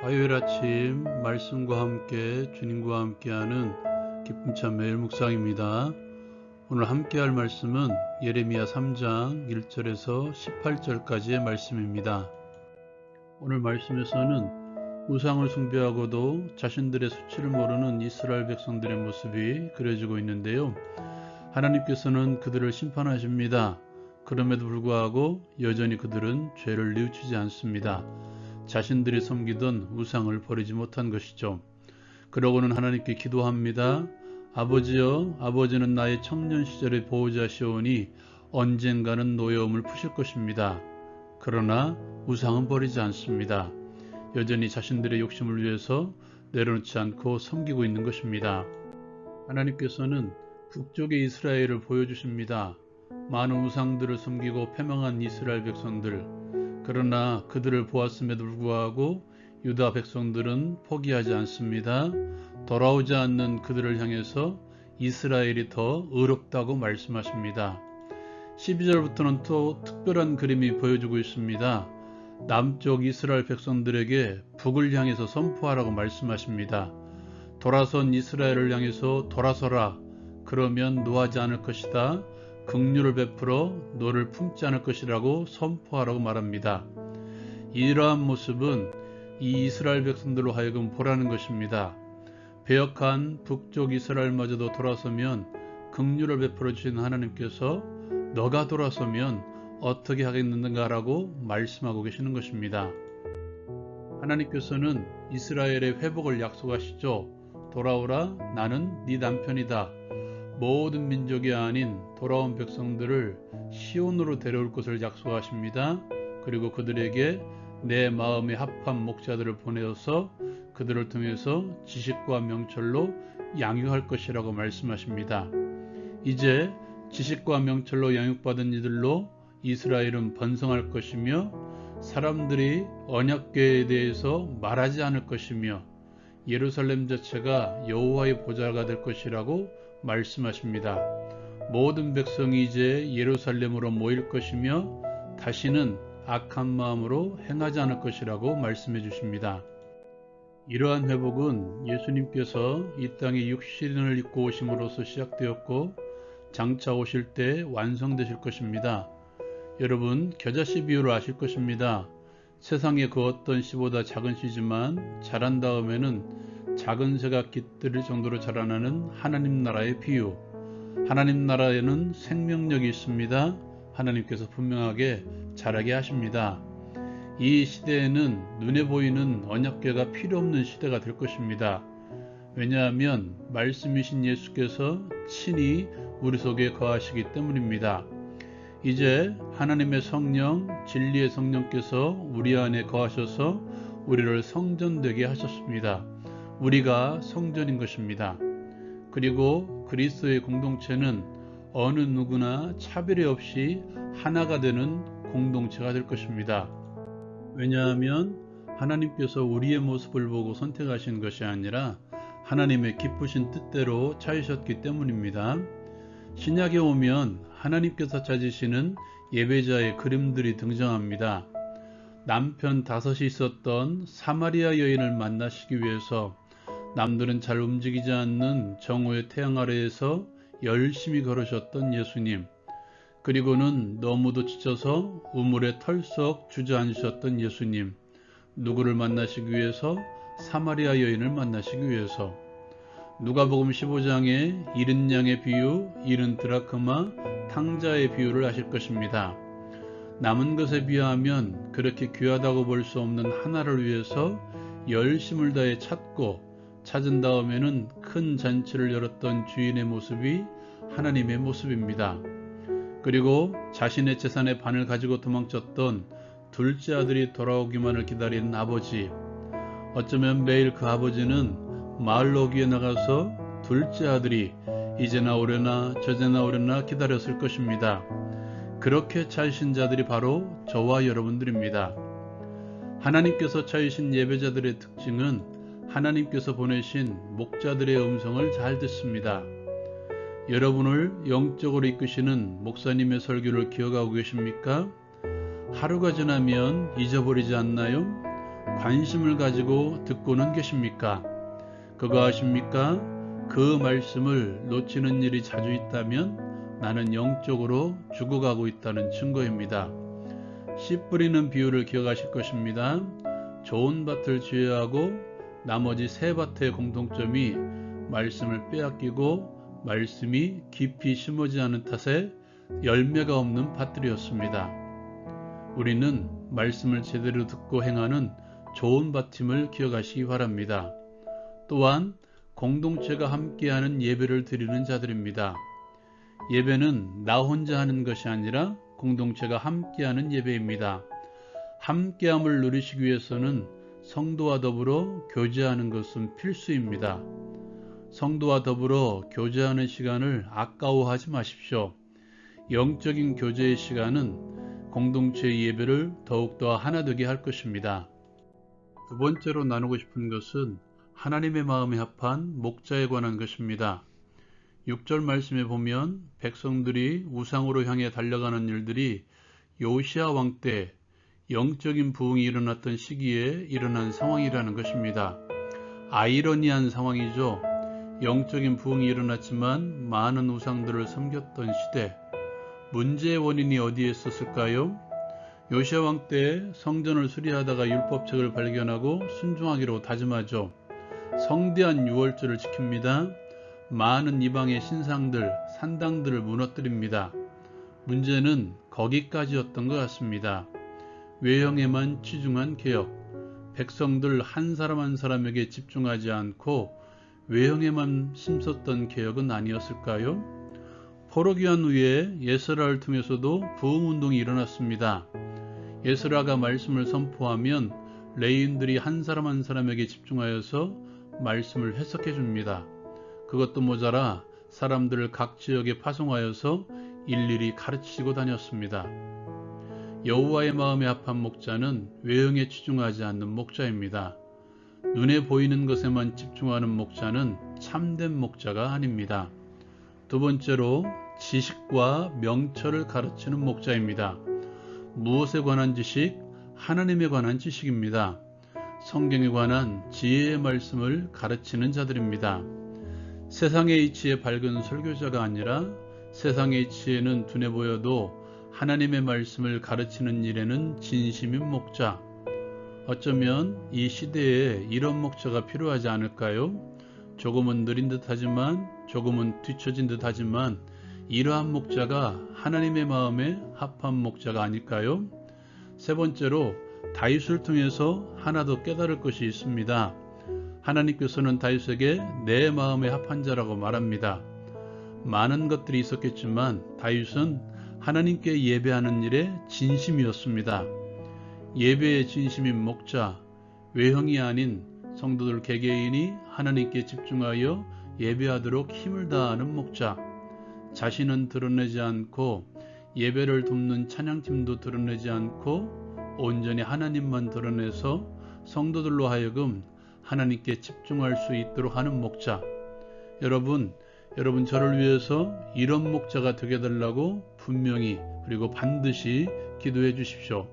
화요일 아침 말씀과 함께 주님과 함께하는 기쁨찬 매일 묵상입니다. 오늘 함께할 말씀은 예레미야 3장 1절에서 18절까지의 말씀입니다. 오늘 말씀에서는 우상을 숭배하고도 자신들의 수치를 모르는 이스라엘 백성들의 모습이 그려지고 있는데요. 하나님께서는 그들을 심판하십니다. 그럼에도 불구하고 여전히 그들은 죄를 뉘우치지 않습니다. 자신들이 섬기던 우상을 버리지 못한 것이죠. 그러고는 하나님께 기도합니다. 아버지여, 아버지는 나의 청년 시절의 보호자시오니 언젠가는 노여움을 푸실 것입니다. 그러나 우상은 버리지 않습니다. 여전히 자신들의 욕심을 위해서 내려놓지 않고 섬기고 있는 것입니다. 하나님께서는 북쪽의 이스라엘을 보여주십니다. 많은 우상들을 섬기고 패망한 이스라엘 백성들, 그러나 그들을 보았음에도 불구하고 유다 백성들은 포기하지 않습니다. 돌아오지 않는 그들을 향해서 이스라엘이 더 의롭다고 말씀하십니다. 12절부터는 또 특별한 그림이 보여주고 있습니다. 남쪽 이스라엘 백성들에게 북을 향해서 선포하라고 말씀하십니다. 돌아선 이스라엘을 향해서 돌아서라. 그러면 노하지 않을 것이다. 긍휼을 베풀어 너를 품지 않을 것이라고 선포하라고 말합니다. 이러한 모습은 이 이스라엘 백성들로 하여금 보라는 것입니다. 배역한 북쪽 이스라엘마저도 돌아서면 긍휼을 베풀어 주신 하나님께서 너가 돌아서면 어떻게 하겠는가라고 말씀하고 계시는 것입니다. 하나님께서는 이스라엘의 회복을 약속하시죠. 돌아오라, 나는 네 남편이다. 모든 민족이 아닌 돌아온 백성들을 시온으로 데려올 것을 약속하십니다. 그리고 그들에게 내 마음에 합한 목자들을 보내어서 그들을 통해서 지식과 명철로 양육할 것이라고 말씀하십니다. 이제 지식과 명철로 양육받은 이들로 이스라엘은 번성할 것이며 사람들이 언약궤에 대해서 말하지 않을 것이며 예루살렘 자체가 여호와의 보좌가 될 것이라고 말씀하십니다. 모든 백성이 이제 예루살렘으로 모일 것이며 다시는 악한 마음으로 행하지 않을 것이라고 말씀해 주십니다. 이러한 회복은 예수님께서 이 땅에 육신을 입고 오심으로써 시작되었고 장차 오실 때 완성되실 것입니다. 여러분, 겨자씨 비유를 아실 것입니다. 세상의 그 어떤 씨보다 작은 씨지만 자란 다음에는 작은 새가 깃들 정도로 자라나는 하나님 나라의 비유. 하나님 나라에는 생명력이 있습니다. 하나님께서 분명하게 자라게 하십니다. 이 시대에는 눈에 보이는 언약궤가 필요 없는 시대가 될 것입니다. 왜냐하면 말씀이신 예수께서 친히 우리 속에 거하시기 때문입니다. 이제 하나님의 성령, 진리의 성령께서 우리 안에 거하셔서 우리를 성전되게 하셨습니다. 우리가 성전인 것입니다. 그리고 그리스도의 공동체는 어느 누구나 차별이 없이 하나가 되는 공동체가 될 것입니다. 왜냐하면 하나님께서 우리의 모습을 보고 선택하신 것이 아니라 하나님의 기쁘신 뜻대로 차이셨기 때문입니다. 신약에 오면 하나님께서 찾으시는 예배자의 그림들이 등장합니다. 남편 5이 있었던 사마리아 여인을 만나시기 위해서 남들은 잘 움직이지 않는 정오의 태양 아래에서 열심히 걸으셨던 예수님, 그리고는 너무도 지쳐서 우물에 털썩 주저앉으셨던 예수님, 누구를 만나시기 위해서? 사마리아 여인을 만나시기 위해서. 누가복음 15장에 잃은 양의 비유, 잃은 드라크마, 탕자의 비유를 하실 것입니다. 남은 것에 비하면 그렇게 귀하다고 볼 수 없는 하나를 위해서 열심을 다해 찾고 찾은 다음에는 큰 잔치를 열었던 주인의 모습이 하나님의 모습입니다. 그리고 자신의 재산의 반을 가지고 도망쳤던 둘째 아들이 돌아오기만을 기다리는 아버지, 어쩌면 매일 그 아버지는 마을 어귀에 나가서 둘째 아들이 이제 나오려나 저제 나오려나 기다렸을 것입니다. 그렇게 찾으신 자들이 바로 저와 여러분들입니다. 하나님께서 찾으신 예배자들의 특징은 하나님께서 보내신 목자들의 음성을 잘 듣습니다. 여러분을 영적으로 이끄시는 목사님의 설교를 기억하고 계십니까? 하루가 지나면 잊어버리지 않나요? 관심을 가지고 듣고는 계십니까? 그거 아십니까? 그 말씀을 놓치는 일이 자주 있다면 나는 영적으로 죽어가고 있다는 증거입니다. 씨 뿌리는 비유를 기억하실 것입니다. 좋은 밭을 지어야 하고 나머지 세 밭의 공통점이 말씀을 빼앗기고 말씀이 깊이 심어지지 않은 탓에 열매가 없는 밭들이었습니다. 우리는 말씀을 제대로 듣고 행하는 좋은 밭임을 기억하시기 바랍니다. 또한 공동체가 함께하는 예배를 드리는 자들입니다. 예배는 나 혼자 하는 것이 아니라 공동체가 함께하는 예배입니다. 함께함을 누리시기 위해서는 성도와 더불어 교제하는 것은 필수입니다. 성도와 더불어 교제하는 시간을 아까워하지 마십시오. 영적인 교제의 시간은 공동체의 예배를 더욱더 하나되게 할 것입니다. 두 번째로 나누고 싶은 것은 하나님의 마음에 합한 목자에 관한 것입니다. 6절 말씀에 보면 백성들이 우상으로 향해 달려가는 일들이 요시야 왕 때 영적인 부흥이 일어났던 시기에 일어난 상황이라는 것입니다. 아이러니한 상황이죠. 영적인 부흥이 일어났지만 많은 우상들을 섬겼던 시대. 문제의 원인이 어디에 있었을까요? 요시야 왕 때 성전을 수리하다가 율법책을 발견하고 순종하기로 다짐하죠. 성대한 유월절을 지킵니다. 많은 이방의 신상들, 산당들을 무너뜨립니다. 문제는 거기까지였던 것 같습니다. 외형에만 치중한 개혁, 백성들 한 사람 한 사람에게 집중하지 않고 외형에만 힘썼던 개혁은 아니었을까요? 포로기한 후에 예스라를 통해서도 부흥운동이 일어났습니다. 예스라가 말씀을 선포하면 레위인들이 한 사람 한 사람에게 집중하여서 말씀을 해석해 줍니다. 그것도 모자라 사람들을 각 지역에 파송하여서 일일이 가르치고 다녔습니다. 여호와의 마음에 합한 목자는 외형에 치중하지 않는 목자입니다. 눈에 보이는 것에만 집중하는 목자는 참된 목자가 아닙니다. 두 번째로 지식과 명철을 가르치는 목자입니다. 무엇에 관한 지식? 하나님에 관한 지식입니다. 성경에 관한 지혜의 말씀을 가르치는 자들입니다. 세상의 이치에 밝은 설교자가 아니라 세상의 이치에는 둔해 보여도 하나님의 말씀을 가르치는 일에는 진심인 목자. 어쩌면 이 시대에 이런 목자가 필요하지 않을까요? 조금은 느린 듯하지만 조금은 뒤처진 듯하지만 이러한 목자가 하나님의 마음에 합한 목자가 아닐까요? 세 번째로 다윗을 통해서 하나 더 깨달을 것이 있습니다. 하나님께서는 다윗에게 내 마음에 합한 자라고 말합니다. 많은 것들이 있었겠지만 다윗은 하나님께 예배하는 일에 진심이었습니다. 예배의 진심인 목자, 외형이 아닌 성도들 개개인이 하나님께 집중하여 예배하도록 힘을 다하는 목자, 자신은 드러내지 않고 예배를 돕는 찬양팀도 드러내지 않고 온전히 하나님만 드러내서 성도들로 하여금 하나님께 집중할 수 있도록 하는 목자. 여러분 저를 위해서 이런 목자가 되게 해달라고 분명히 그리고 반드시 기도해 주십시오.